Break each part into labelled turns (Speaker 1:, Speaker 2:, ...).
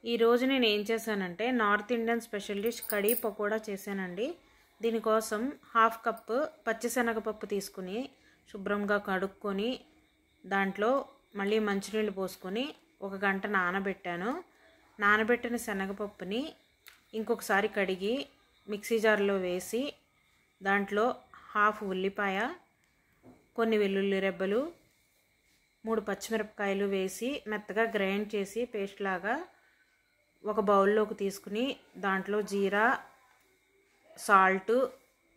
Speaker 1: ఈ రోజు నేను ఏం చేశానంటే north Indian special dish khadi pakoda చేశానండి. దీనికోసం హాఫ్ కప్ పచ్చిశనగపప్పు తీసుకుని శుభ్రంగా కడుక్కొని దాంట్లో మళ్ళీ మంచినీళ్ళు పోసుకొని ఒక గంట నానబెట్టాను. నానబెట్టిన శనగపప్పుని ఇంకొకసారి కడిగి మిక్సీ జార్లో వేసి దాంట్లో హాఫ్ ఉల్లిపాయ, కొన్ని వెల్లుల్లి రెబ్బలు, 3 పచ్చిమిరపకాయలు వేసి మెత్తగా గ్రైండ్ చేసి పేస్ట్ లాగా ఒక బౌల్లోకి తీసుకుని దాంట్లో జీరా, సాల్ట్,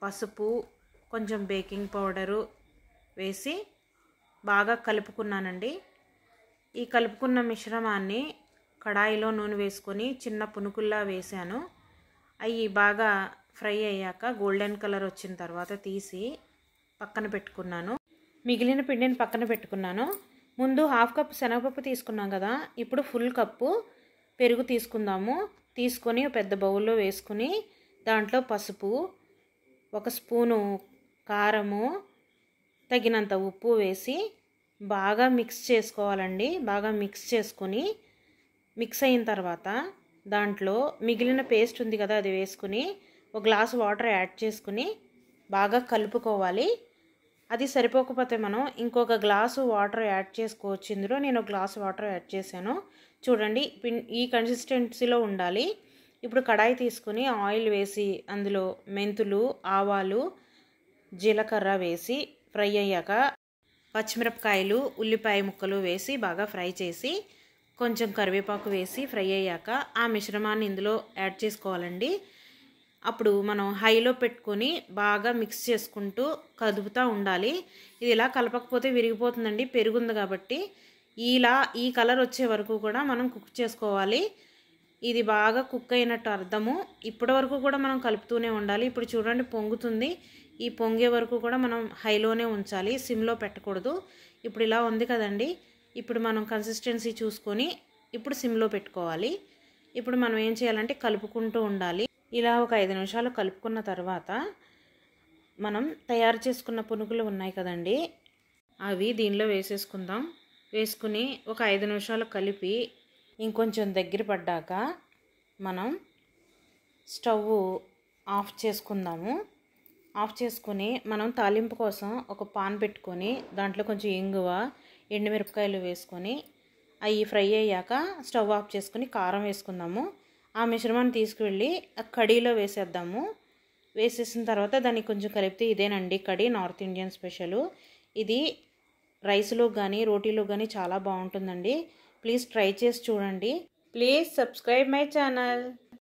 Speaker 1: పసుపు, కొంచెం బేకింగ్ పౌడరు వేసి బాగా కలుపుకున్నానండి. ఈ కలుపుకున్న మిశ్రమాన్ని కడాయిలో నూనె వేసుకొని చిన్న పునుకుల్లా వేసాను. అవి బాగా ఫ్రై అయ్యాక గోల్డెన్ కలర్ వచ్చిన తర్వాత తీసి పక్కన పెట్టుకున్నాను. మిగిలిన పిండిని పక్కన పెట్టుకున్నాను. ముందు హాఫ్ కప్ శనగపప్పు తీసుకున్నాం కదా, ఇప్పుడు ఫుల్ కప్పు పెరుగు తీసుకుందాము. తీసుకొని పెద్ద బౌల్లో వేసుకుని దాంట్లో పసుపు, 1 స్పూను కారము, తగినంత ఉప్పు వేసి బాగా మిక్స్ చేసుకోవాలండి. బాగా మిక్స్ చేసుకొని మిక్స్ అయిన తర్వాత దాంట్లో మిగిలిన పేస్ట్ ఉంది కదా, అది వేసుకుని 1 గ్లాస్ వాటర్ యాడ్ చేసుకుని బాగా కలుపుకోవాలి. అది సరిపోకపోతే మనం ఇంకొక గ్లాసు వాటర్ యాడ్ చేసుకోవచ్చు. ఇందులో నేను 1 గ్లాస్ వాటర్ యాడ్ చేశాను. చూడండి, ఈ కన్సిస్టెన్సీలో ఉండాలి. ఇప్పుడు కడాయి తీసుకుని ఆయిల్ వేసి అందులో మెంతులు, ఆవాలు, జీలకర్ర వేసి ఫ్రై అయ్యాక పచ్చిమిరపకాయలు, ఉల్లిపాయ ముక్కలు వేసి బాగా ఫ్రై చేసి కొంచెం కరివేపాకు వేసి ఫ్రై అయ్యాక ఆ మిశ్రమాన్ని ఇందులో యాడ్ చేసుకోవాలండి. అప్పుడు మనం హైలో పెట్టుకొని బాగా మిక్స్ చేసుకుంటూ కదుపుతూ ఉండాలి. ఇది ఇలా కలపకపోతే విరిగిపోతుందండి, పెరుగుంది కాబట్టి. ఈ కలర్ వచ్చే వరకు కూడా మనం కుక్ చేసుకోవాలి. ఇది బాగా కుక్ అయినట్టు అర్థము. ఇప్పటి వరకు కూడా మనం కలుపుతూనే ఉండాలి. ఇప్పుడు చూడండి, పొంగుతుంది. ఈ పొంగే వరకు కూడా మనం హైలోనే ఉంచాలి, సిమ్లో పెట్టకూడదు. ఇప్పుడు ఇలా ఉంది కదండి. ఇప్పుడు మనం కన్సిస్టెన్సీ చూసుకొని ఇప్పుడు సిమ్లో పెట్టుకోవాలి. ఇప్పుడు మనం ఏం చేయాలంటే కలుపుకుంటూ ఉండాలి. ఇలా ఒక 5 నిమిషాలు కలుపుకున్న తర్వాత మనం తయారు చేసుకున్న పునుగులు ఉన్నాయి కదండి, అవి దీనిలో వేసేసుకుందాం. వేసుకుని ఒక 5 నిమిషాలు కలిపి ఇంకొంచెం దగ్గర పడ్డాక మనం స్టవ్ ఆఫ్ చేసుకుందాము. ఆఫ్ చేసుకుని మనం తాలింపు కోసం ఒక పాన్ పెట్టుకొని దాంట్లో కొంచెం ఇంగువ, ఎండుమిరపకాయలు వేసుకొని అవి ఫ్రై అయ్యాక స్టవ్ ఆఫ్ చేసుకుని కారం వేసుకుందాము. ఆ మిశ్రమాన్ని తీసుకువెళ్ళి ఆ కడీలో వేసేద్దాము. వేసేసిన తర్వాత దాన్ని కొంచెం కలిపితే ఇదేనండి కడీ, నార్త్ ఇండియన్ స్పెషల్. ఇది రైస్లో కానీ రోటీలో కానీ చాలా బాగుంటుందండి. ప్లీజ్ ట్రై చేసి చూడండి. Please subscribe my channel.